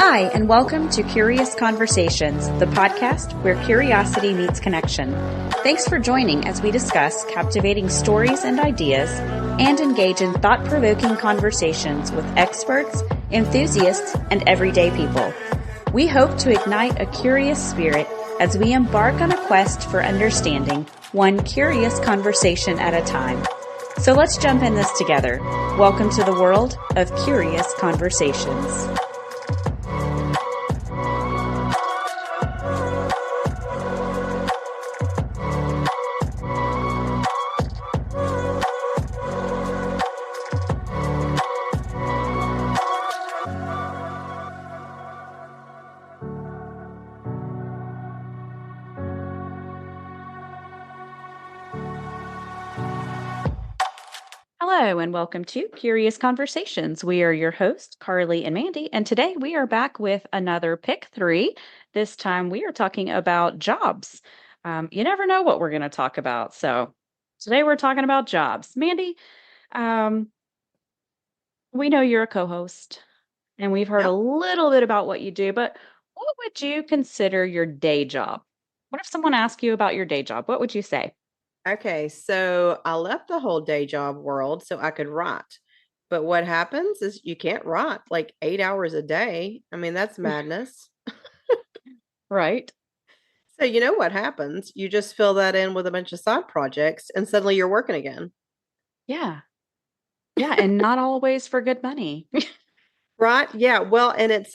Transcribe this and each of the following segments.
Hi, and welcome to Curious Conversations, the podcast where curiosity meets connection. Thanks for joining as we discuss captivating stories and ideas and engage in thought-provoking conversations with experts, enthusiasts, and everyday people. We hope to ignite a curious spirit as we embark on a quest for understanding, one curious conversation at a time. So let's jump in this together. Welcome to the world of Curious Conversations. Hello, and welcome to Curious Conversations. We are your hosts, Carly and Mandy, and today we are back with another pick three. This time we are talking about jobs. You never know what we're going to talk about. So today we're talking about jobs. Mandy, um, we know you're a co host, and we've heard a Yep. little bit about what you do, but what would you consider your day job? What if someone asked you about your day job? What would you say? Okay. So I left the whole day job world so I could write. But what happens is you can't write like 8 hours a day. I mean, that's madness. Right. So you know what happens? You just fill that in with a bunch of side projects and suddenly you're working again. Yeah. Yeah. And not always for good money. Right? Yeah. Well, and it's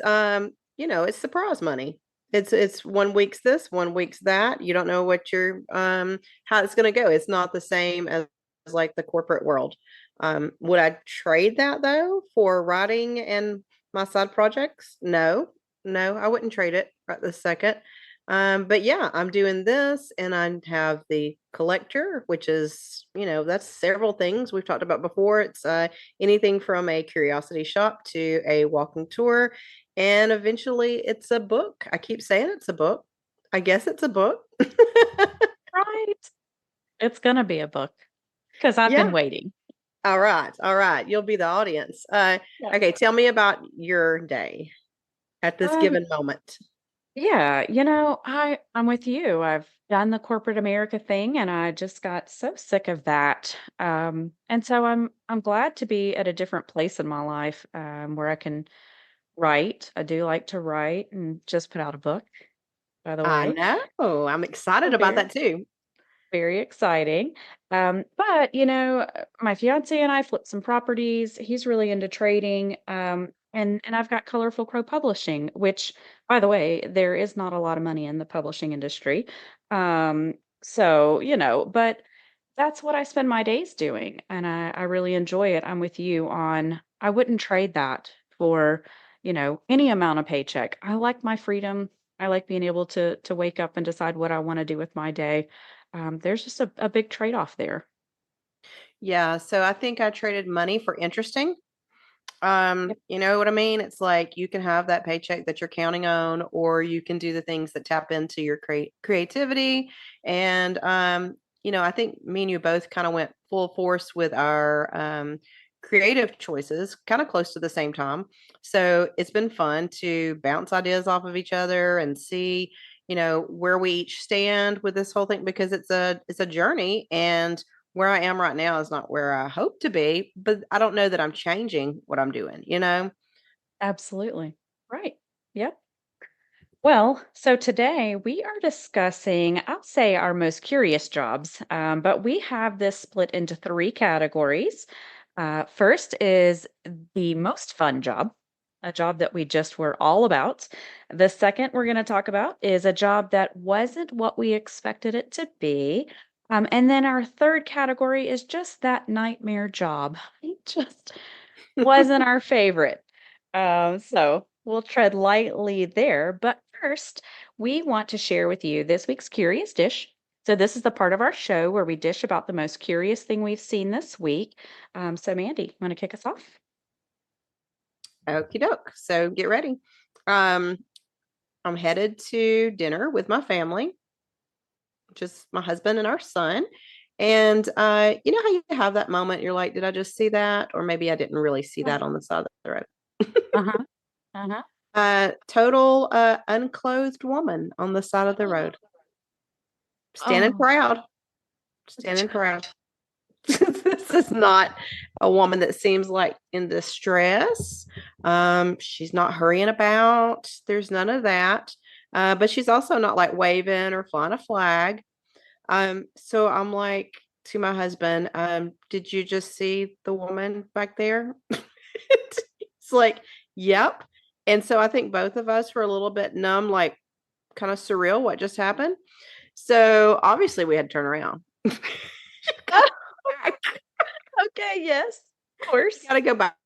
surprise money. It's 1 week's this, 1 week's that. You don't know what how it's gonna go. It's not the same as like the corporate world. Would I trade that though for writing and my side projects? No, no, I wouldn't trade it right this second. But yeah, I'm doing this and I have the collector, which is, that's several things we've talked about before. It's anything from a curiosity shop to a walking tour. And eventually it's a book. I keep saying it's a book. I guess it's a book. Right. It's gonna be a book because I've been Yeah. waiting. All right. All right. You'll be the audience. Yeah. Okay. Tell me about your day at this Um, given moment. yeah, I'm with you. I've done the corporate America thing and I just got so sick of that. And so I'm glad to be at a different place in my life where I can write. I do like to write and just put out a book, by the I way. know. I'm So excited about very that too. Very exciting. But my fiance and I flipped some properties. He's really into trading. And I've got Colorful Crow Publishing, which, by the way, there is not a lot of money in the publishing industry. But that's what I spend my days doing, and I really enjoy it. I'm with you on I wouldn't trade that for, any amount of paycheck. I like my freedom. I like being able to wake up and decide what I want to do with my day. There's just a big trade-off there. Yeah. So I think I traded money for interesting. Yep. You know what I mean? It's like you can have that paycheck that you're counting on, or you can do the things that tap into your creativity. And I think me and you both kind of went full force with our creative choices, kind of close to the same time. So it's been fun to bounce ideas off of each other and see, where we each stand with this whole thing because it's a journey and where I am right now is not where I hope to be, but I don't know that I'm changing what I'm doing? Absolutely. Right. Yep. Well, so today we are discussing, I'll say, our most curious jobs, but we have this split into three categories. First is the most fun job, a job that we just were all about. The second we're going to talk about is a job that wasn't what we expected it to be. And then our third category is just that nightmare job. It just wasn't our favorite. So we'll tread lightly there. But first, we want to share with you this week's curious dish. So, this is the part of our show where we dish about the most curious thing we've seen this week. So, Mandy, you want to kick us off? Okie doke. So get ready. Um, I'm headed to dinner with my family, just my husband and our son. And you know how you have that moment, you're like, did I just see that? Or maybe I didn't really see Uh that on the side of the road. huh. Uh huh. Total unclothed woman on the side of the road, standing Oh, proud, standing proud. This is not a woman that seems like in distress. She's not hurrying about. There's none of that. But she's also not like waving or flying a flag. So I'm like to my husband, did you just see the woman back there? It's like, yep. And so I think both of us were a little bit numb, like kind of surreal what just happened. So obviously we had to turn around. okay, yes, of We course. got to go back.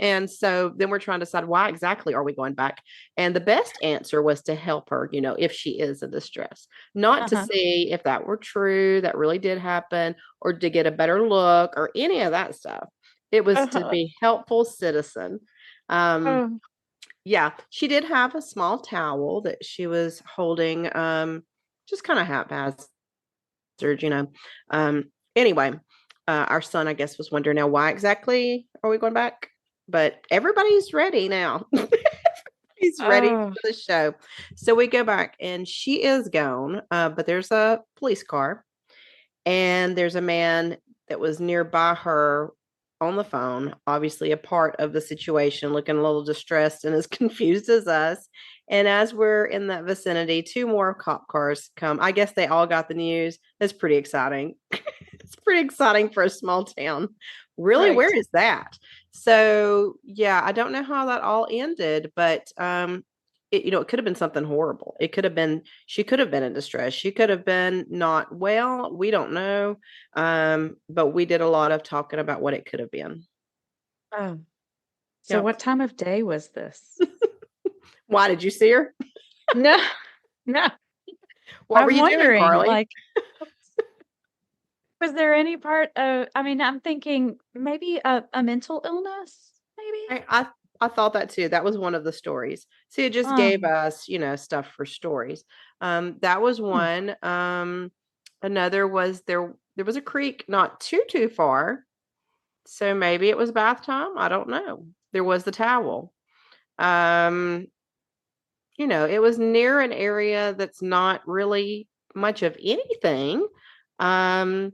And so then we're trying to decide why exactly are we going back? And the best answer was to help her, if she is in distress, not to Uh-huh. see if that were true, that really did happen, or to get a better look or any of that stuff. It was to Uh-huh. be helpful citizen. Um, Oh, yeah, she did have a small towel that she was holding, just kind of haphazard, you know. Anyway, our son, I guess, was wondering now why exactly are we going back? But everybody's ready now. He's ready oh, for the show. So we go back and she is gone, but there's a police car and there's a man that was nearby her on the phone, obviously a part of the situation, looking a little distressed and as confused as us. And as we're in that vicinity, two more cop cars come. I guess they all got the news. That's pretty exciting. It's pretty exciting for a small town. Really, where right. is that? So yeah, I don't know how that all ended, but it could have been something horrible. It could have been she could have been in distress. She could have been not well. We don't know. But we did a lot of talking about what it could have been. Oh, so Yep. what time of day was this? Why did you see her? No, no. What were I'm you doing, wondering, Carly? like, was there any part of, I mean, I'm thinking maybe a mental illness, maybe? I thought that too. That was one of the stories. See, it just gave Um, us, stuff for stories. That was hmm, one. Another was there was a creek not too far. So maybe it was bath time. I don't know. There was the towel. Um, it was near an area that's not really much of anything. Um,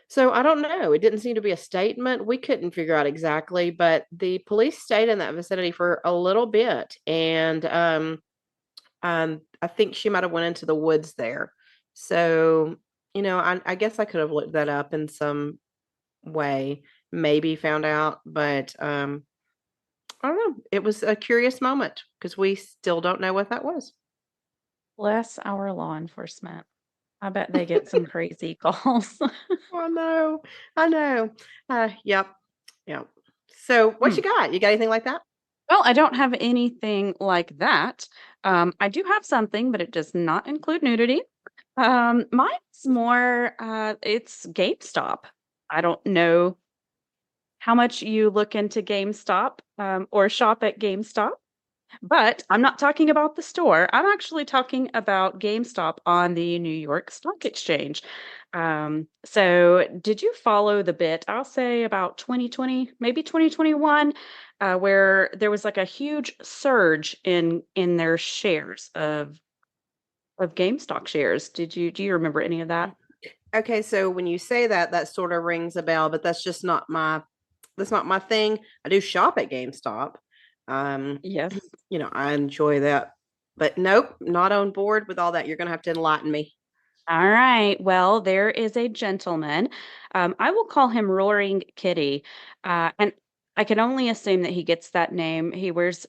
so I don't know. It didn't seem to be a statement. We couldn't figure out exactly, but the police stayed in that vicinity for a little bit, and I think she might have went into the woods there. So I guess I could have looked that up in some way, maybe found out, but I don't know. It was a curious moment because we still don't know what that was. bless our law enforcement. I bet they get some crazy calls. I know. I know. Yep. Yep. So what Hmm. you got? You got anything like that? Well, I don't have anything like that. I do have something, but it does not include nudity. Mine's more, it's GameStop. I don't know how much you look into GameStop or shop at GameStop. But I'm not talking about the store. I'm actually talking about GameStop on the New York Stock Exchange. So did you follow the bit? I'll say about 2020, maybe 2021, where there was like a huge surge in their shares of GameStop shares. Do you remember any of that? Okay, so when you say that, that sort of rings a bell, but that's not my thing. I do shop at GameStop. Um, Yes. I enjoy that. But nope, not on board with all that. You're gonna have to enlighten me. All right. Well, there is a gentleman. I will call him Roaring Kitty. And I can only assume that he gets that name. He wears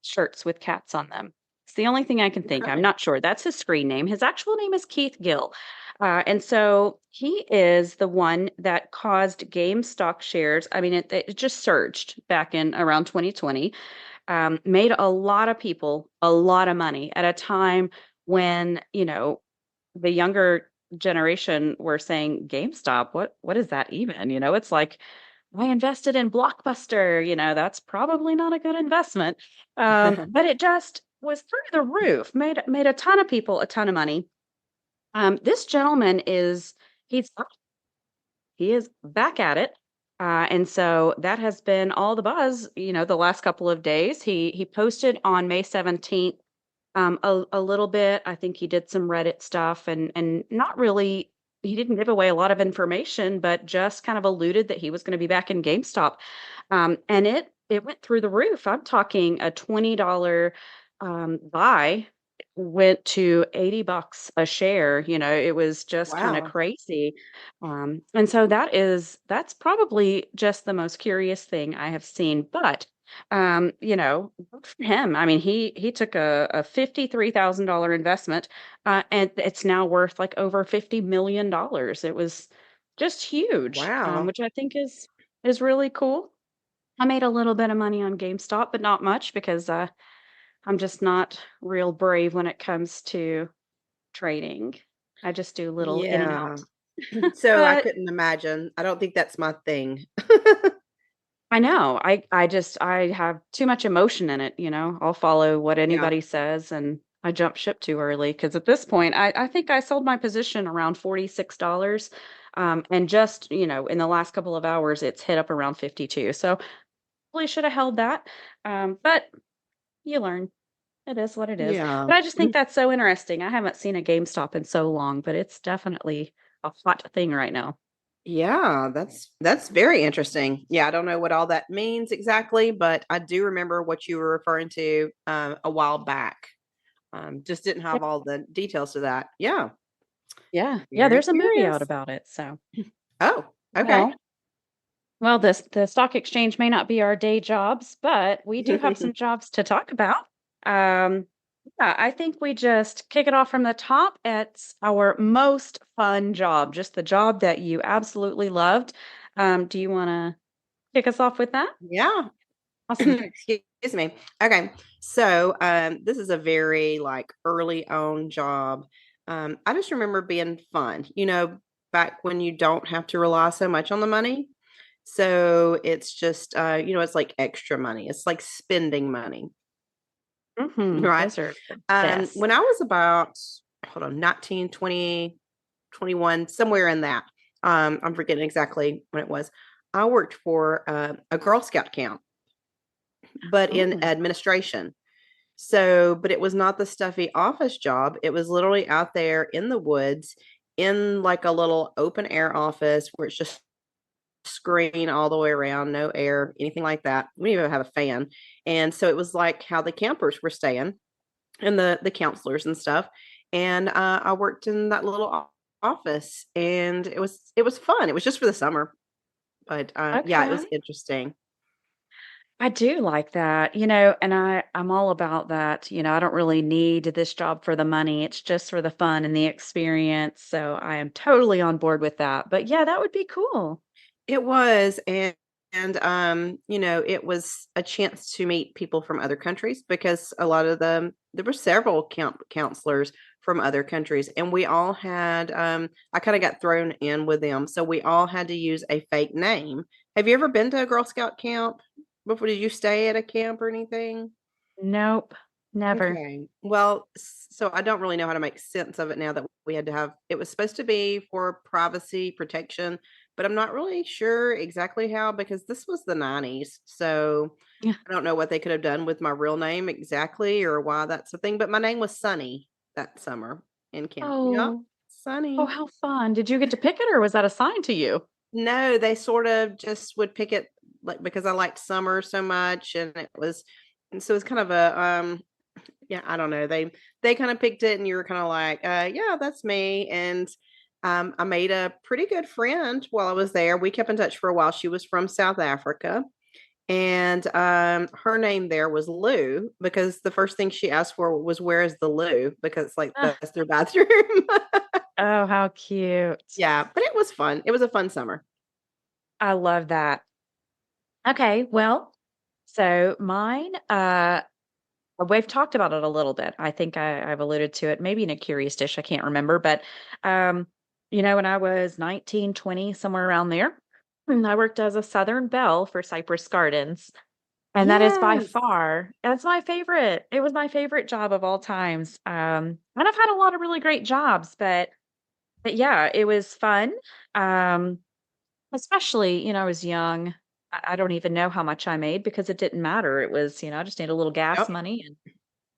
shirts with cats on them. It's the only thing I can think. I'm Okay. not sure. That's his screen name. His actual name is Keith Gill. And so he is the one that caused GameStop shares. I mean, it just surged back in around 2020, made a lot of people a lot of money at a time when, the younger generation were saying, GameStop, what is that even? It's like, I invested in Blockbuster, that's probably not a good investment. But it just was through the roof, made a ton of people a ton of money. This gentleman he is back at it. And so that has been all the buzz, the last couple of days. He posted on May 17th a little bit. I think he did some Reddit stuff and not really he didn't give away a lot of information, but just kind of alluded that he was going to be back in GameStop. And it went through the roof. I'm talking a $20 buy went to $80 a share. It was just kind of Wow. crazy. And so that's probably just the most curious thing I have seen. But good for him. I mean, he took a $53,000 investment, and it's now worth like over $50 million. It was just huge, Wow. which I think is really cool. I made a little bit of money on GameStop, but not much because I'm just not real brave when it comes to trading. I just do little in and Yeah. out. So I But couldn't imagine. I don't think that's my thing. I know. I have too much emotion in it. I'll follow what Yeah. anybody says and I jump ship too early because at this point I think I sold my position around $46. And just, in the last couple of hours it's hit up around 52. So probably should have held that. But you learn. It is what it is. Yeah. But I just think that's so interesting. I haven't seen a GameStop in so long, but it's definitely a hot thing right now. Yeah, that's very interesting. Yeah, I don't know what all that means exactly, but I do remember what you were referring to a while back. Just didn't Yeah. have all the details to that. Yeah, Yeah. Yeah, very there's a movie out curious. about it. So, Oh, okay. well, the stock exchange may not be our day jobs, but we do have some jobs to talk about. Um, yeah, I think we just kick it off from the top. It's our most fun job, just the job that you absolutely loved. Do you want to kick us off with that? Yeah. Awesome. Excuse me. Okay. So, this is a very like early on job. I just remember being fun, back when you don't have to rely so much on the money. So it's just, it's like extra money. It's like spending money, right? Those are the best. When I was about, hold on, 19, 20, 21, somewhere in that, I'm forgetting exactly when it was. I worked for a Girl Scout camp, but in Oh, administration. So, but it was not the stuffy office job. It was literally out there in the woods in like a little open air office where it's just screen all the way around, no air, anything like that. We didn't even have a fan. And so it was like how the campers were staying and the counselors and stuff. And I worked in that little office and it was fun. It was just for the summer, but yeah, it was okay. interesting. I do like that, and I'm all about that. I don't really need this job for the money. It's just for the fun and the experience. So I am totally on board with that. But yeah, that would be cool. It was, and it was a chance to meet people from other countries because a lot of them there were several counselors from other countries, and we all had I kind of got thrown in with them, so we all had to use a fake name. Have you ever been to a Girl Scout camp before? Did you stay at a camp or anything? Nope, never. Okay. Well, so I don't really know how to make sense of it now that we had to have it was supposed to be for privacy protection, but I'm not really sure exactly how because this was the 90s. So Yeah. I don't know what they could have done with my real name exactly or why that's a thing, but my name was Sunny that summer in camp. Yep. Oh, oh, Sunny. how fun. Did you get to pick it or was that assigned to you? No, they sort of just would pick it like because I liked summer so much and so it's kind of a yeah, I don't know. They kind of picked it and you were kind of like, yeah, that's me. And I made a pretty good friend while I was there. We kept in touch for a while. She was from South Africa. And her name there was Lou because the first thing she asked for was where is the loo? Because like Ah, that's their bathroom. oh, how cute. Yeah, but it was fun. It was a fun summer. I love that. Okay, well, so mine, we've talked about it a little bit. I think I've alluded to it, maybe in a curious dish. I can't remember, but um, when I was 19, 20, somewhere around there, I worked as a Southern Belle for Cypress Gardens. And that is by Yes. far, that's my favorite. It was my favorite job of all times. And I've had a lot of really great jobs, but yeah, it was fun. Um, Especially, I was young. I don't even know how much I made because it didn't matter. It was, I just need a little gas Yep. money and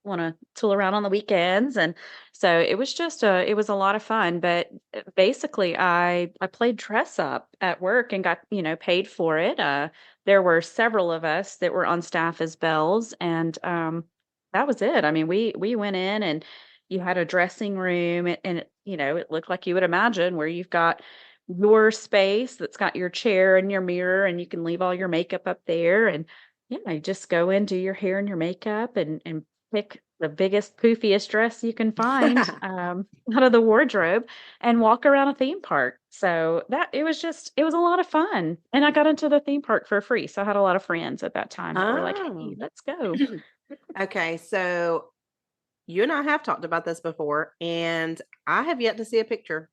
wanna tool around on the weekends, and so it was a lot of fun, but, basically, I played dress up at work and got, paid for it. There were several of us that were on staff as bells, and, that was it. I mean, we went in and you had a dressing room, and it looked like you would imagine where you've got your space that's got your chair and your mirror, and you can leave all your makeup up there, and, yeah, you just go in, do your hair and your makeup, and pick the biggest, poofiest dress you can find, out of the wardrobe and walk around a theme park. So that it was a lot of fun, and I got into the theme park for free, so I had a lot of friends at that time that were like, "Hey, Oh. let's go." Okay, so you and I have talked about this before, and I have yet to see a picture.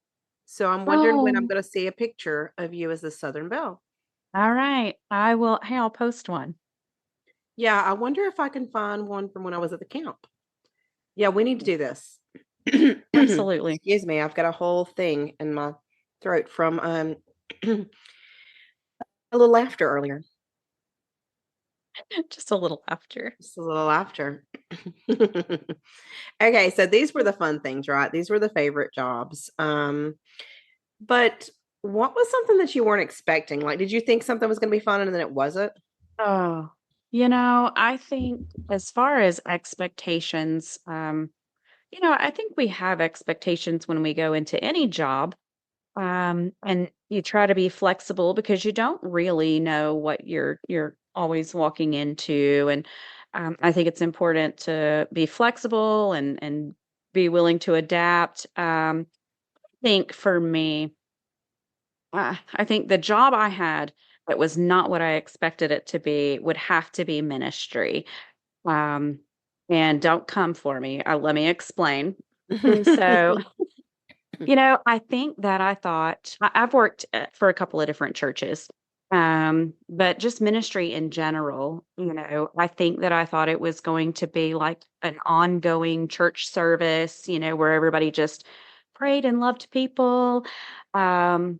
So I'm wondering when I'm Oh, gonna see a picture of you as the Southern Belle. alright. I will hey, I'll post one. Yeah, I wonder if I can find one from when I was at the camp. Yeah, we need to do this. Absolutely. Excuse me, I've got a whole thing in my throat from, a little laughter earlier. Just a little laughter. Just a little laughter. Okay, so these were the fun things, right? These were the favorite jobs. But what was something that you weren't expecting? Like, did you think something was gonna be fun and then it wasn't? Oh, I think as far as expectations, I think we have expectations when we go into any job. And you try to be flexible because you don't really know what you're always walking into. And I think it's important to be flexible and be willing to adapt. I think for me, I think the job I had that was not what I expected it to be would have to be ministry. Um, and don't come for me. Let me explain. And so I think that I thought I've worked for a couple of different churches, but just ministry in general, I think that I thought it was going to be like an ongoing church service, where everybody just prayed and loved people. Um,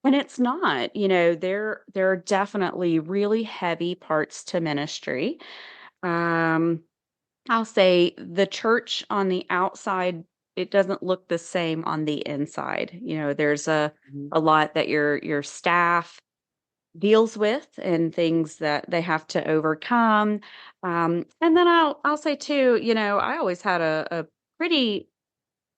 and it's not, there are definitely really heavy parts to ministry. Um, I'll say the church on the outside, it doesn't look the same on the inside. There's Mhm. a lot that your staff deals with and things that they have to overcome. And then I'll say too, I always had a pretty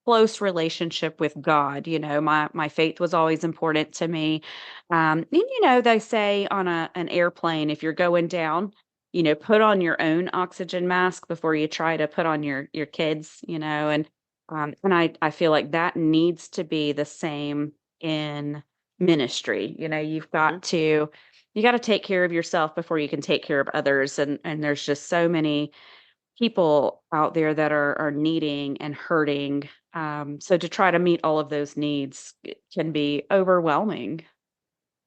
close relationship with God. My faith was always important to me. And they say on an airplane, if you're going down, put on your own oxygen mask before you try to put on your kids. And I feel like that needs to be the same in ministry. You got to take care of yourself before you can take care of others. And there's just so many people out there that are needing and hurting. So to try to meet all of those needs can be overwhelming.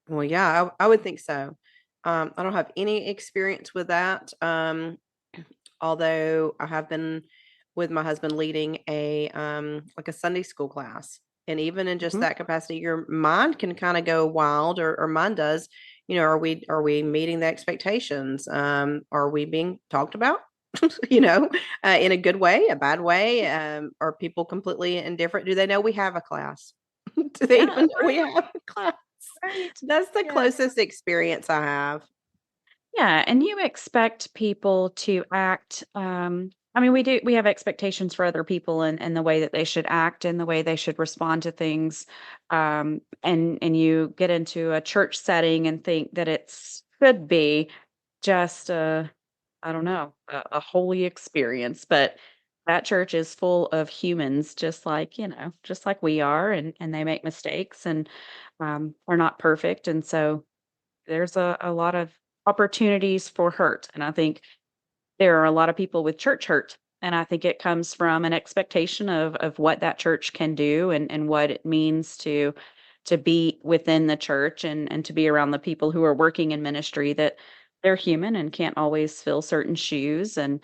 Well, yeah, I would think so. I don't have any experience with that. Although I have been with my husband leading like a Sunday school class. And even in just Mhm. that capacity, your mind can kind of go wild, or mine does. Are we meeting the expectations? Are we being talked about? In a good way, a bad way? Are people completely indifferent? Do they know we have a class? Do they Yeah, even know we right, have a class? right. That's the Yeah. closest experience I have. Yeah, and you expect people to act, I mean, we have expectations for other people and the way that they should act and the way they should respond to things. And you get into a church setting and think that it's could be just I don't know, a holy experience, but that church is full of humans just like we are, and they make mistakes and are not perfect. And so there's a lot of opportunities for hurt, and I think there are a lot of people with church hurt, and I think it comes from an expectation of what that church can do and what it means to be within the church and to be around the people who are working in ministry that they're human and can't always fill certain shoes, and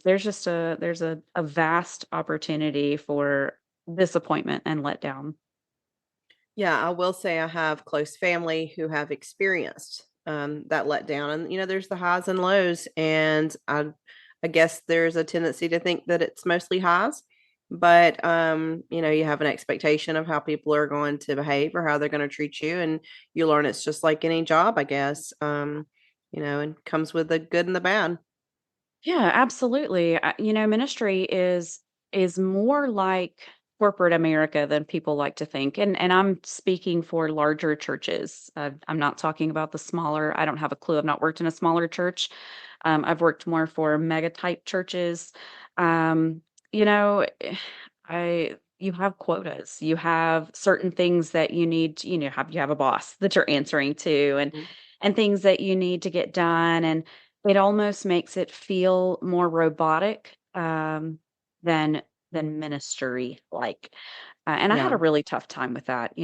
there's a vast opportunity for disappointment and letdown. Yeah, I will say I have close family who have experienced, that letdown, and, there's the highs and lows, and I guess there's a tendency to think that it's mostly highs, but, you have an expectation of how people are going to behave or how they're gonna treat you, and you learn it's just like any job, I guess, and comes with the good and the bad. Yeah, absolutely. Ministry is more like corporate America than people like to think, and I'm speaking for larger churches. I'm not talking about the smaller. I don't have a clue. I've not worked in a smaller church. I've worked more for mega type churches. Um, you know, I you have quotas. You have certain things that you need. You have a boss that you're answering to, Mhm. and things that you need to get done, and it almost makes it feel more robotic, than ministry-like, and I had Yeah. a really tough time with that.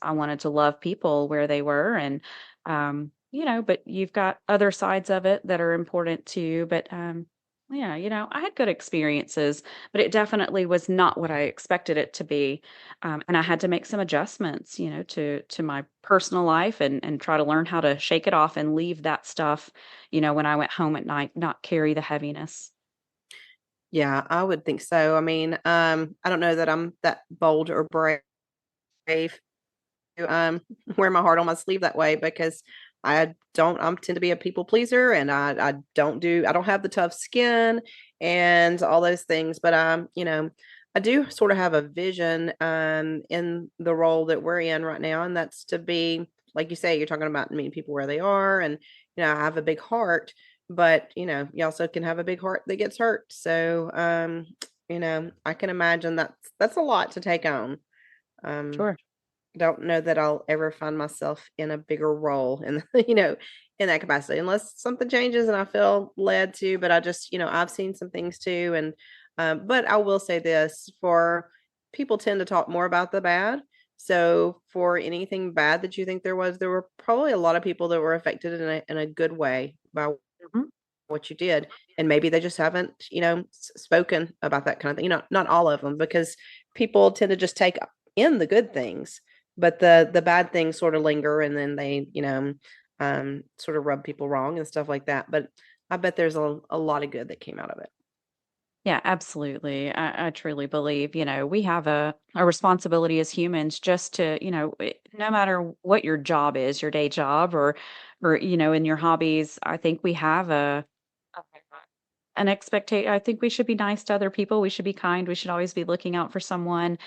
I wanted to love people where they were, and, but you've got other sides of it that are important too, but, yeah, I had good experiences, but it definitely was not what I expected it to be, and I had to make some adjustments, to my personal life, and try to learn how to shake it off and leave that stuff, when I went home at night, not carry the heaviness. Yeah, I would think so. I mean, I don't know that I'm that bold or brave um, wear my heart on my sleeve that way because I tend to be a people pleaser and I don't have the tough skin and all those things. But I do sort of have a vision in the role that we're in right now, and that's to be like you say, you're talking about meeting people where they are, and I have a big heart, but you also can have a big heart that gets hurt. So I can imagine that's a lot to take on. Um Sure. don't know that I'll ever find myself in a bigger role in in that capacity unless something changes and I feel led to, but I just, I've seen some things too and but I will say this, for people tend to talk more about the bad. So for anything bad that you think there were probably a lot of people that were affected in a good way by Mhm. what you did, and maybe they just haven't, spoken about that kind of thing. Not all of them, because people tend to just take in the good things, but the bad things sort of linger, and then they, sort of rub people wrong and stuff like that. But I bet there's a lot of good that came out of it. Yeah, absolutely. I truly believe, we have a responsibility as humans just to, no matter what your job is, your day job or, in your hobbies, I think we have a- an expectation. I think we should be nice to other people. We should be kind. We should always be looking out for someone,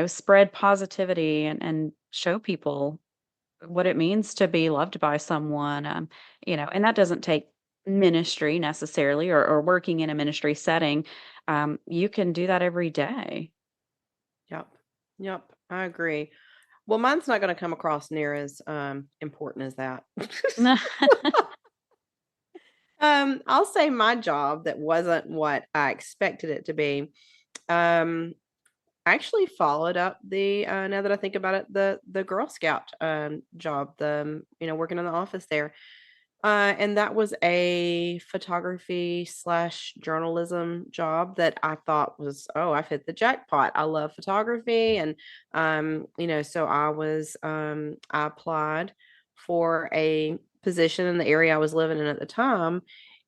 spread positivity and show people what it means to be loved by someone, and that doesn't take ministry necessarily or working in a ministry setting. You can do that every day. Yep. Yep. I agree. Well, mine's not going to come across near as important as that. I'll say my job that wasn't what I expected it to be. Um, I actually followed up now that I think about it, the Girl Scout job, working in the office there. And that was a photography slash journalism job that I thought was, oh, I've hit the jackpot. I love photography. And, so I applied for a position in the area I was living in at the time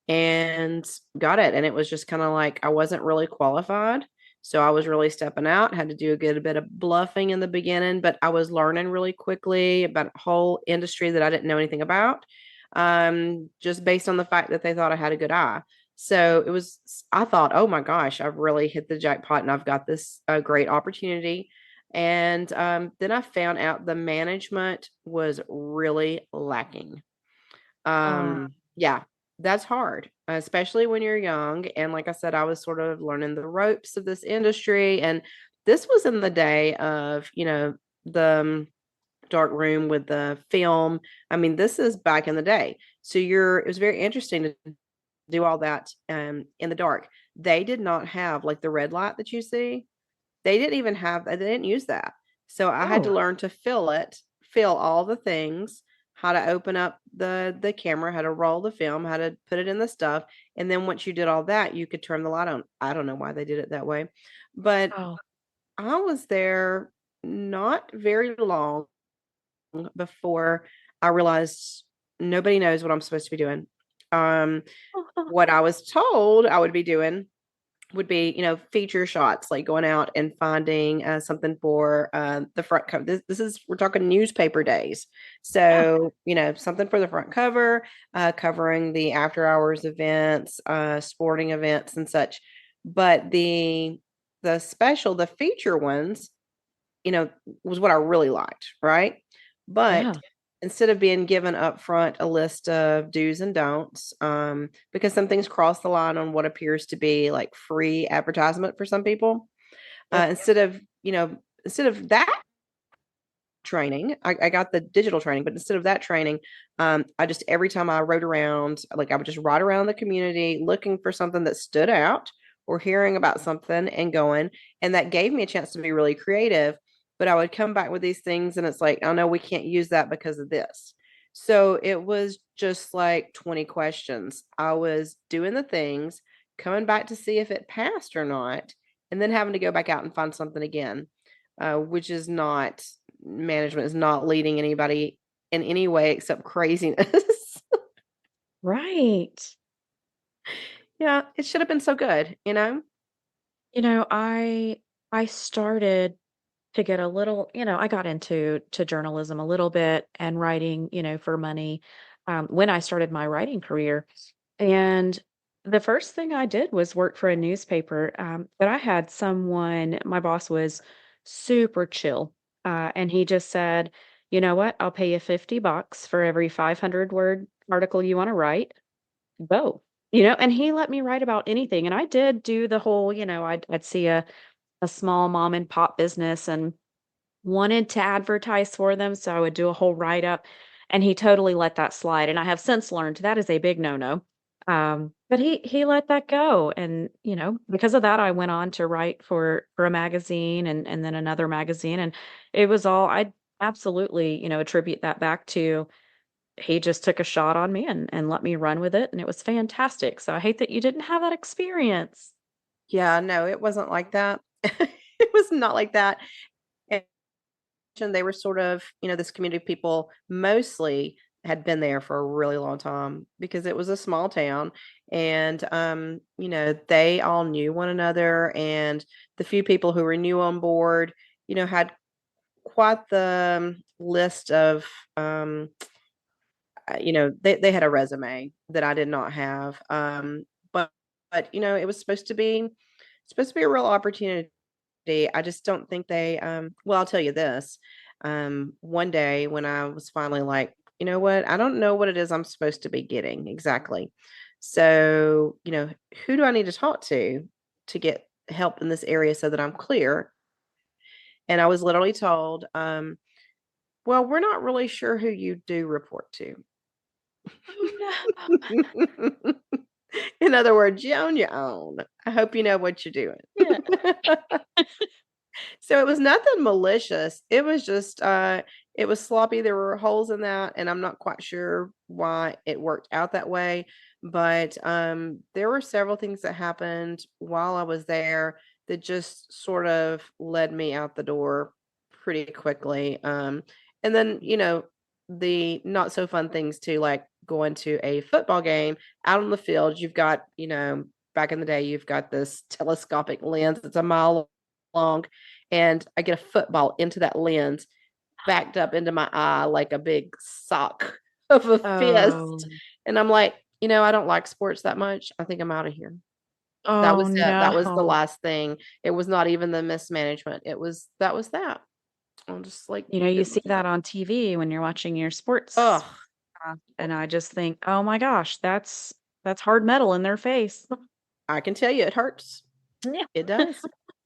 and got it. And it was just kind of like I wasn't really qualified. So I was really stepping out, had to do a good bit of bluffing in the beginning, but I was learning really quickly about a whole industry that I didn't know anything about, just based on the fact that they thought I had a good eye. So I thought, oh my gosh, I've really hit the jackpot and I've got this great opportunity. And then I found out the management was really lacking. Uh, Yeah, that's hard, especially when you're young. And like I said, I was sort of learning the ropes of this industry. And this was in the day of, the dark room with the film. I mean, this is back in the day. So it was very interesting to do all that in the dark. They did not have like the red light that you see. They didn't use that. So I had to oh, learn to fill all the things, how to open up the camera, how to roll the film, how to put it in the stuff. And then once you did all that, you could turn the light on. I don't know why they did it that way. But oh, I was there. not very long before I realized nobody knows what I'm supposed to be doing. Um, what I was told I would be doing would be, feature shots, like going out and finding something for the front cover. This is, we're talking newspaper days. Yeah. So, something for the front cover, covering the after hours events, sporting events and such. But the feature ones, you know, was what I really liked, right? But Yeah. instead of being given up front a list of do's and don'ts, because some things cross the line on what appears to be like free advertisement for some people, Yep. instead of that training, I got the digital training, but instead of that training, I just, every time I rode around, like I would just ride around the community looking for something that stood out or hearing about something and going. And that gave me a chance to be really creative. But I would come back with these things and it's like, oh no, we can't use that because of this. So it was just like 20 questions. I was doing the things, coming back to see if it passed or not, and then having to go back out and find something again, which is not, management is not leading anybody in any way except craziness. Right. Yeah, it should have been so good, you know? I started to get a little, I got into journalism a little bit and writing, for money, when I started my writing career. And the first thing I did was work for a newspaper. But I had someone, my boss was super chill. And he just said, you know what? I'll pay you $50 for every 500-word article you want to write. Go. And he let me write about anything. And I did do the whole, I'd see a small mom and pop business and wanted to advertise for them, so I would do a whole write-up, and he totally let that slide, and I have since learned that is a big no-no. But he let that go, and, because of that, I went on to write for a magazine and then another magazine, and it was all I absolutely, attribute that back to he just took a shot on me and let me run with it, and it was fantastic, so I hate that you didn't have that experience. Yeah, no, it wasn't like that. It was not like that. And they were sort of, this community of people mostly had been there for a really long time because it was a small town. And they all knew one another, and the few people who were new on board, had quite the list of, they had a resume that I did not have. But it was supposed to be a real opportunity. I just don't think they, well, I'll tell you this. One day when I was finally like, you know what, I don't know what it is I'm supposed to be getting exactly. So, who do I need to talk to get help in this area so that I'm clear? And I was literally told, well, we're not really sure who you do report to. Oh, no. In other words, you own your own. I hope you know what you're doing. Yeah. So it was nothing malicious. It was just it was sloppy. There were holes in that, and I'm not quite sure why it worked out that way. But there were several things that happened while I was there that just sort of led me out the door pretty quickly. And then, the not so fun things too, like going to a football game out on the field. You've got, back in the day, you've got this telescopic lens that's a mile long, and I get a football into that lens, backed up into my eye like a big sock of a Oh. fist. And I'm like, I don't like sports that much. I think I'm out of here. That Oh, was it. That was the no. last thing. It was not even the mismanagement. That was that. I'm just like, You see that on TV when you're watching your sports, oh, and I just think, "Oh my gosh, that's hard metal in their face." I can tell you it hurts. Yeah. It does.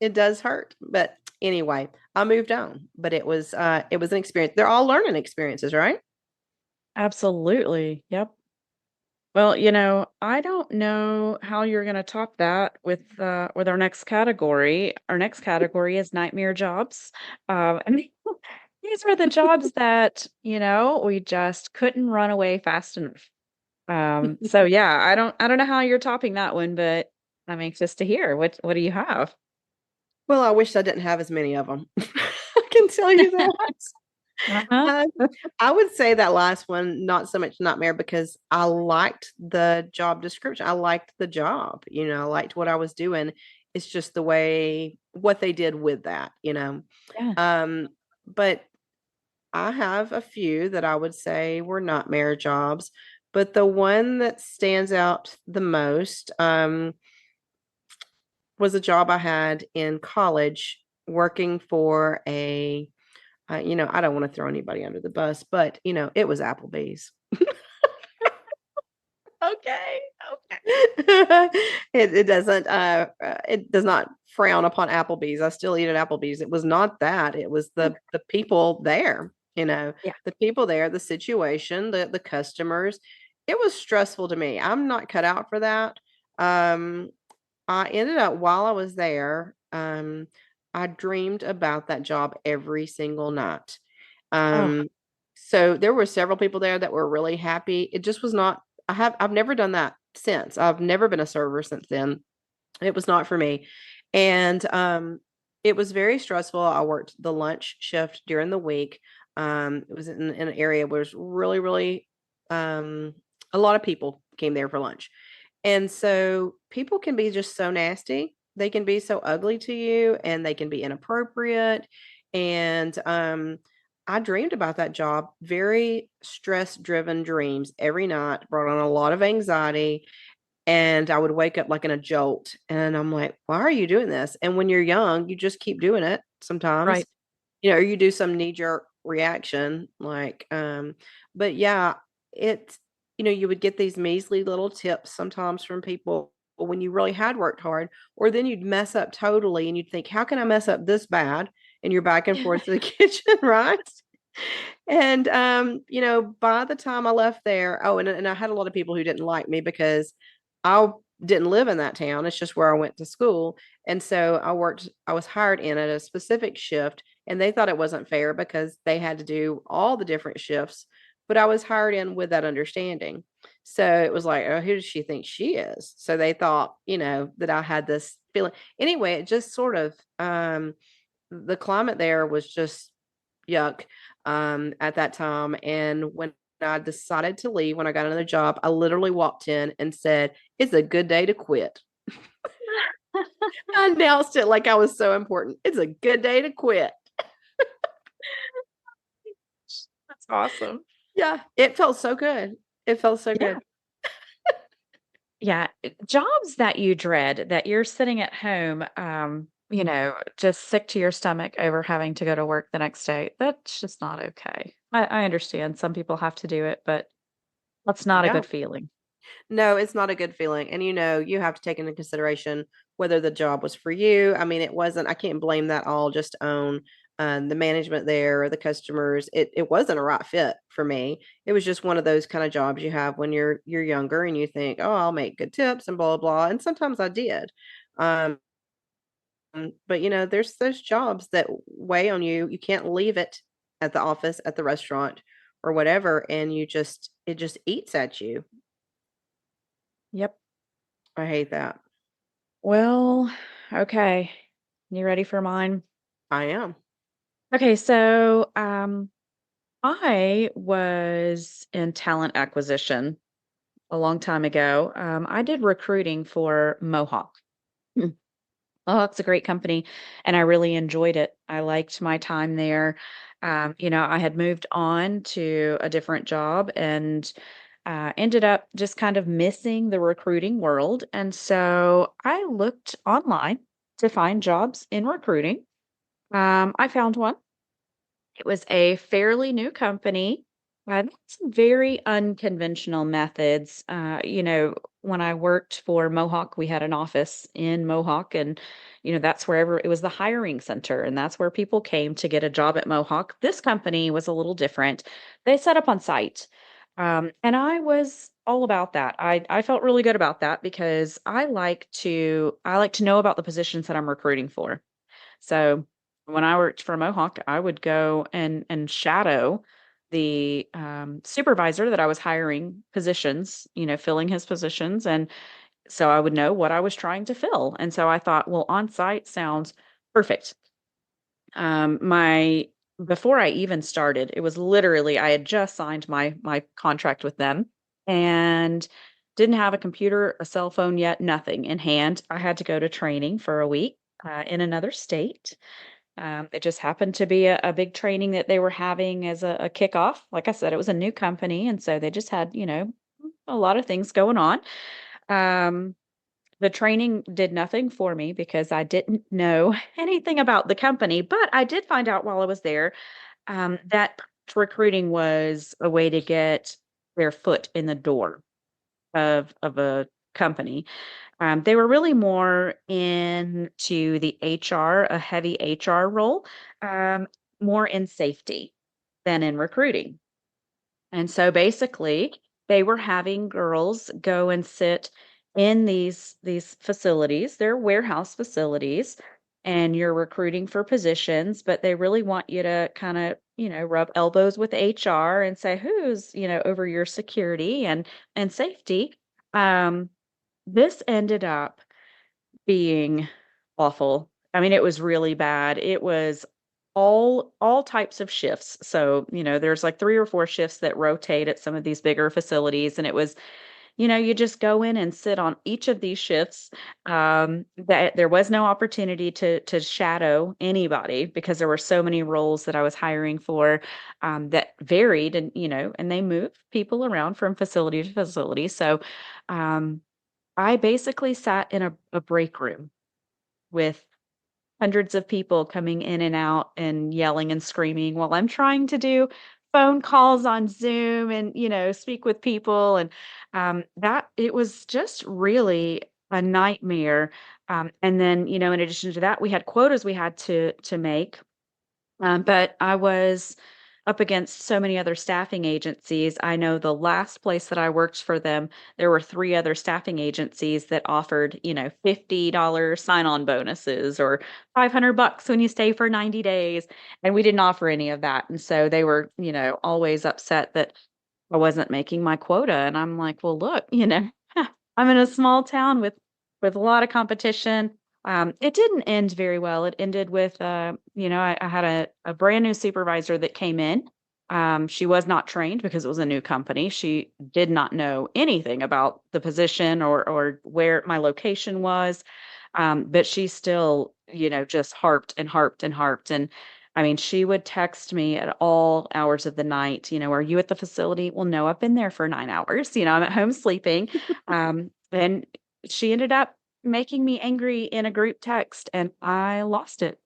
It does hurt. But anyway, I moved on. But it was an experience. They're all learning experiences, right? Absolutely, yep. Well, I don't know how you're gonna top that with our next category. Our next category is nightmare jobs. And these were the jobs that, we just couldn't run away fast enough. So yeah, I don't know how you're topping that one, but I'm anxious to hear. What do you have? Well, I wish I didn't have as many of them. I can can tell you that. Uh-huh. Uh, I would say that last one, not so much nightmare because I liked the job description. I liked the job, I liked what I was doing. It's just the way what they did with that, Yeah. Um, but I have a few that I would say were nightmare jobs, but the one that stands out the most, was a job I had in college working for I don't want to throw anybody under the bus, but it was Applebee's. Okay. Okay. It does not frown upon Applebee's. I still eat at Applebee's. It was not that. It was the people there, Yeah. the people there, the situation, the customers. It was stressful to me. I'm not cut out for that. Um, I ended up while I was there, I dreamed about that job every single night. Oh, Um, so there were several people there that were really happy. It just was not, I've never done that since. I've never been a server since then. It was not for me. And it was very stressful. I worked the lunch shift during the week. It was in an area where it was really, really a lot of people came there for lunch. And so people can be just so nasty. They can be so ugly to you and they can be inappropriate. And I dreamed about that job, very stress driven dreams every night, brought on a lot of anxiety. And I would wake up like in a jolt. And I'm like, why are you doing this? And when you're young, you just keep doing it sometimes, right. or you do some knee jerk reaction. But yeah, it's, you would get these measly little tips sometimes from people when you really had worked hard, or then you'd mess up totally and you'd think, how can I mess up this bad? And you're back and forth to the kitchen, right? And by the time I left there, oh, and I had a lot of people who didn't like me because I didn't live in that town. It's just where I went to school. And so I was hired in at a specific shift, and they thought it wasn't fair because they had to do all the different shifts, but I was hired in with that understanding. So it was like, oh, who does she think she is? So they thought, that I had this feeling. Anyway, it just sort of the climate there was just yuck at that time. And when I decided to leave, when I got another job, I literally walked in and said, it's a good day to quit. I announced it like I was so important. It's a good day to quit. That's awesome. Yeah, it felt so good. It felt so Yeah. good. Yeah. Jobs that you dread, that you're sitting at home, just sick to your stomach over having to go to work the next day. That's just not okay. I understand some people have to do it, but that's not a Yeah. good feeling. No, it's not a good feeling. And you have to take into consideration whether the job was for you. I mean, it wasn't, I can't blame that all just on the management there or the customers. It wasn't a right fit for me. It was just one of those kind of jobs you have when you're younger and you think, oh, I'll make good tips and blah blah. And sometimes I did. Um, but there's those jobs that weigh on you. You can't leave it at the office, at the restaurant, or whatever, and it just eats at you. Yep. I hate that. Well, okay. You ready for mine? I am. Okay, so I was in talent acquisition a long time ago. I did recruiting for Mohawk. Mohawk's a great company, and I really enjoyed it. I liked my time there. I had moved on to a different job and ended up just kind of missing the recruiting world. And so I looked online to find jobs in recruiting. I found one. It was a fairly new company. Some very unconventional methods. When I worked for Mohawk, we had an office in Mohawk, and that's wherever it was the hiring center, and that's where people came to get a job at Mohawk. This company was a little different. They set up on site, and I was all about that. I felt really good about that because I like to know about the positions that I'm recruiting for. So when I worked for Mohawk, I would go and shadow the supervisor that I was hiring positions, filling his positions. And so I would know what I was trying to fill. And so I thought, well, on site sounds perfect. My before I even started, it was literally I had just signed my contract with them and didn't have a computer, a cell phone yet, nothing in hand. I had to go to training for a week in another state. It just happened to be a big training that they were having as a kickoff. Like I said, it was a new company, and so they just had, a lot of things going on. Um, the training did nothing for me because I didn't know anything about the company, but I did find out while I was there that recruiting was a way to get their foot in the door of a company. They were really more into the HR, a heavy HR role, um, more in safety than in recruiting. And so basically, they were having girls go and sit in these facilities, they're warehouse facilities, and you're recruiting for positions, but they really want you to kind of, rub elbows with HR and say who's, over your security and safety. Um, this ended up being awful. I mean, it was really bad. It was all types of shifts. So, there's like 3 or 4 shifts that rotate at some of these bigger facilities, and it was, you just go in and sit on each of these shifts. That there was no opportunity to shadow anybody because there were so many roles that I was hiring for, that varied and, and they move people around from facility to facility. So, um, I basically sat in a break room with hundreds of people coming in and out and yelling and screaming while I'm trying to do phone calls on Zoom and, speak with people. And that it was just really a nightmare. And then, in addition to that, we had quotas we had to make, but I was up against so many other staffing agencies. I know the last place that I worked for them, there were 3 other staffing agencies that offered, $50 sign-on bonuses or $500 when you stay for 90 days, and we didn't offer any of that. And so they were, always upset that I wasn't making my quota, and I'm like, "Well, look, I'm in a small town with a lot of competition." It didn't end very well. It ended with, I had a brand new supervisor that came in. She was not trained because it was a new company. She did not know anything about the position or where my location was. But she still, just harped and harped and harped. And I mean, she would text me at all hours of the night, "Are you at the facility?" Well, no, I've been there for 9 hours. I'm at home sleeping. And she ended up making me angry in a group text, and I lost it.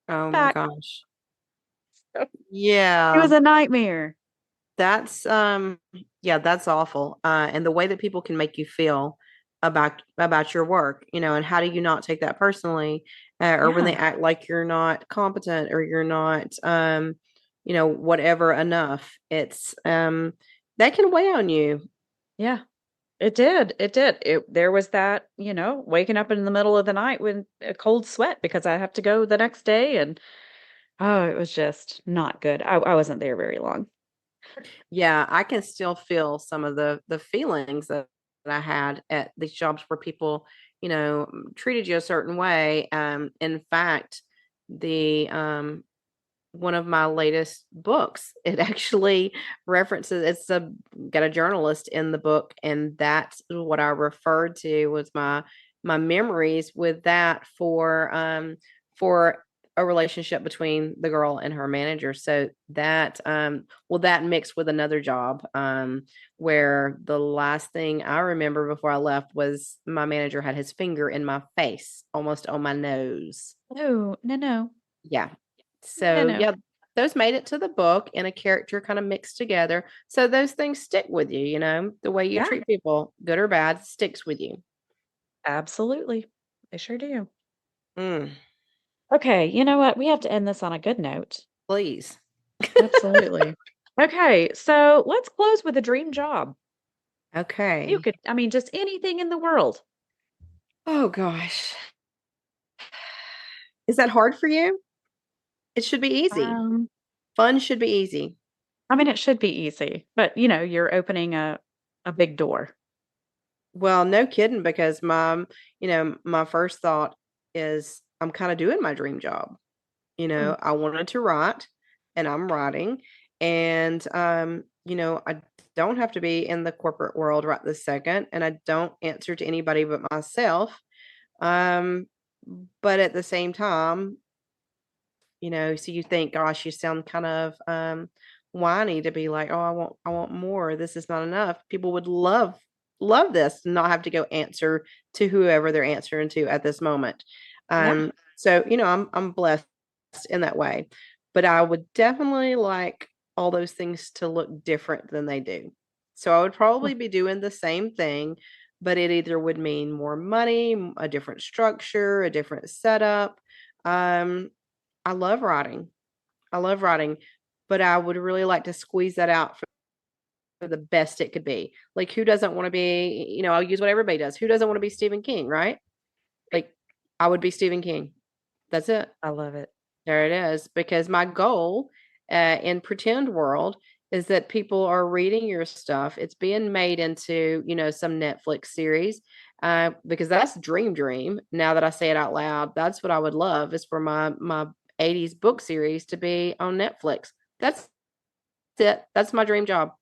Oh my Fact. gosh. It was Yeah. a nightmare. That's yeah, that's awful. And the way that people can make you feel about your work, and how do you not take that personally, or when they Yeah, act like you're not competent or you're not whatever enough. It's that can weigh on you. yeah. It did, it did. There was that, waking up in the middle of the night with a cold sweat because I have to go the next day, and, oh, it was just not good. I wasn't there very long. Yeah, I can still feel some of the feelings that I had at these jobs where people, treated you a certain way. In fact, the one of my latest books, it actually references it's got a journalist in the book, and that's what I referred to was my memories with that for a relationship between the girl and her manager. So that that mixed with another job, where the last thing I remember before I left was my manager had his finger in my face, almost on my nose. No, no, no, Yeah. no, So, no. yeah, those made it to the book and a character kind of mixed together. So those things stick with you, the way you Yeah, treat people, good or bad, sticks with you. absolutely. They sure do. Mm, Okay, you know what? We have to end this on a good note. please. Absolutely. Okay, so let's close with a dream job. You Okay. could, I mean, just anything in the world. Oh gosh. Is that hard for you? It should be easy. Um, Fun should be easy. I mean, it should be easy, but you're opening a big door. Well, no kidding, because my first thought is I'm kind of doing my dream job. Mm. I wanted to write, and I'm writing, and, I don't have to be in the corporate world right this second, and I don't answer to anybody but myself, um, but at the same time, so you think, gosh, you sound kind of, whiny to be like, "Oh, I want more. This is not enough." People would love this, not have to go answer to whoever they're answering to at this moment. Yeah. So, I'm blessed in that way, but I would definitely like all those things to look different than they do. So I would Mm. probably be doing the same thing, but it either would mean more money, a different structure, a different setup. Um, I love writing. I love writing, but I would really like to squeeze that out for the best it could be. Like, who doesn't wanna be, I'll use what everybody does. Who doesn't wanna be Stephen King, right? Like, I would be Stephen King. That's it. I love it. There it is, because my goal, in pretend world is that people are reading your stuff. It's being made into, some Netflix series, because that's dream. Now that I say it out loud, that's what I would love is for my 80s book series to be on Netflix. That's it. That's my dream job.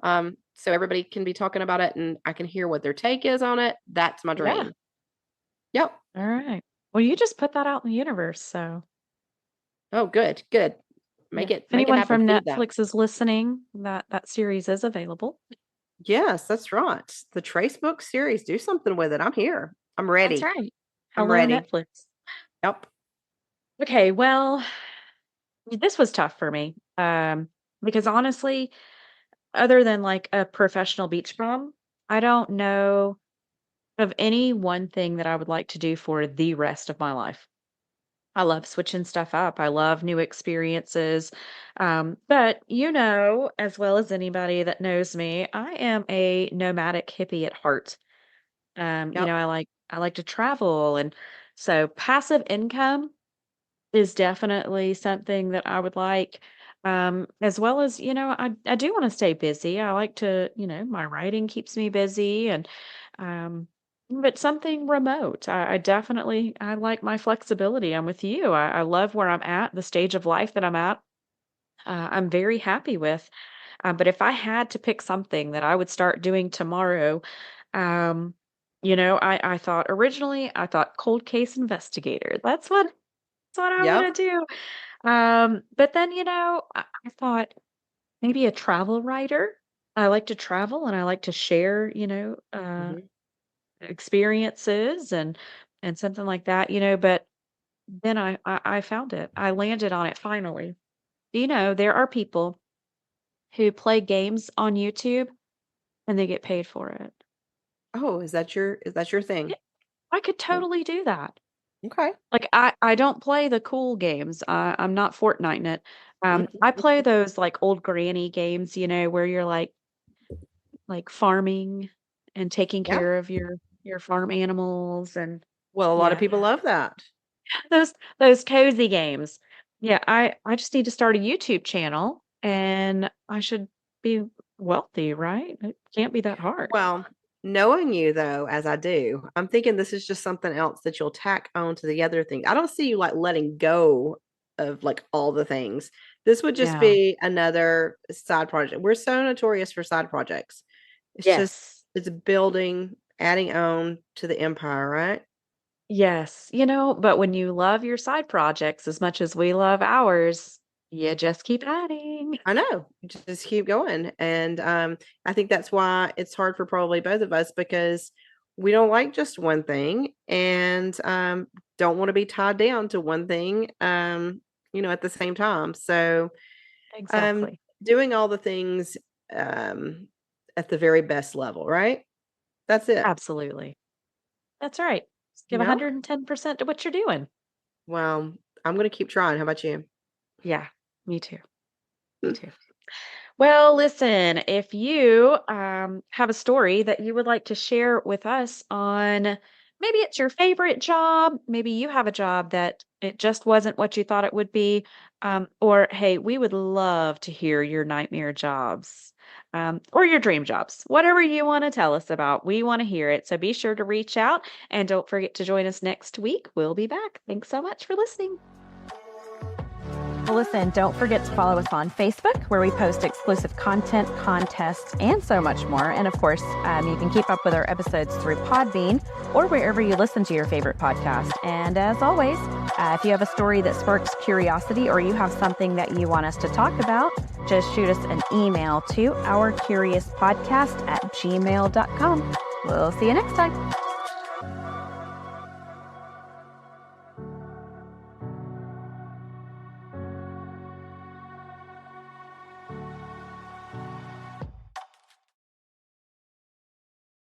So everybody can be talking about it and I can hear what their take is on it. That's my Yeah. dream. Yep. All right. Well, you just put that out in the universe, so Oh, good, good. yeah. Make it If make it anyone happen. from Feed that. Netflix is listening, that series is available. Yes, that's right. The Trace book series, do something with it. I'm here. I'm That's ready. right. I'm Hello, ready. Netflix. Yep. Okay, well, this was tough for me. Because honestly, other than like a professional beach bum, I don't know of any one thing that I would like to do for the rest of my life. I love switching stuff up. I love new experiences. But as well as anybody that knows me, I am a nomadic hippie at heart. Yep. I like to travel, and so passive income is definitely something that I would like. As well as, I do want to stay busy. I like to, my writing keeps me busy and um but something remote. I definitely I like my flexibility. I'm with you. I love where I'm at, the stage of life that I'm at. I'm very happy with. But if I had to pick something that I would start doing tomorrow, um, I thought originally I thought cold case investigator. That's what I Yep. wanna do. But then, I thought maybe a travel writer. I like to travel and I like to share, Mhm. experiences and something like that, but then I found it. I landed on it finally. There are people who play games on YouTube and they get paid for it. Oh, is that your Yeah, thing? I could Oh, totally do that. okay. Like, I don't play the cool games, I'm not Fortnite it. I play those, like, old granny games, where you're, like, farming and taking Yeah. care of your farm animals and Well, a lot of yeah, people love that. those cozy games. Yeah, I just need to start a YouTube channel, and I should be wealthy, right? It can't be that hard. Well, knowing you though, as I do, I'm thinking this is just something else that you'll tack on to the other thing. I don't see you like letting go of like all the things. This would just No. be another side project. We're so notorious for side projects. It's just Yes. it's building, adding on to the empire, right? Yes, but when you love your side projects as much as we love ours, you just keep adding. I know. Just keep going. And I think that's why it's hard for probably both of us because we don't like just one thing and don't want to be tied down to one thing at the same time. So um Exactly. doing all the things um at the very best level, right? That's it. Absolutely. That's right. Just give You know? 110% to what you're doing. Well, I'm gonna keep trying. How about you? Yeah, me too. Me too. Well, listen, if you have a story that you would like to share with us on maybe it's your favorite job, maybe you have a job that it just wasn't what you thought it would be, or hey, we would love to hear your nightmare jobs or your dream jobs, whatever you want to tell us about. We want to hear it. So be sure to reach out and don't forget to join us next week. We'll be back. Thanks so much for listening. Well, listen, don't forget to follow us on Facebook, where we post exclusive content, contests, and so much more. And of course, you can keep up with our episodes through Podbean or wherever you listen to your favorite podcast. And as always, if you have a story that sparks curiosity or you have something that you want us to talk about, just shoot us an email to ourcuriouspodcast@gmail.com. We'll see you next time.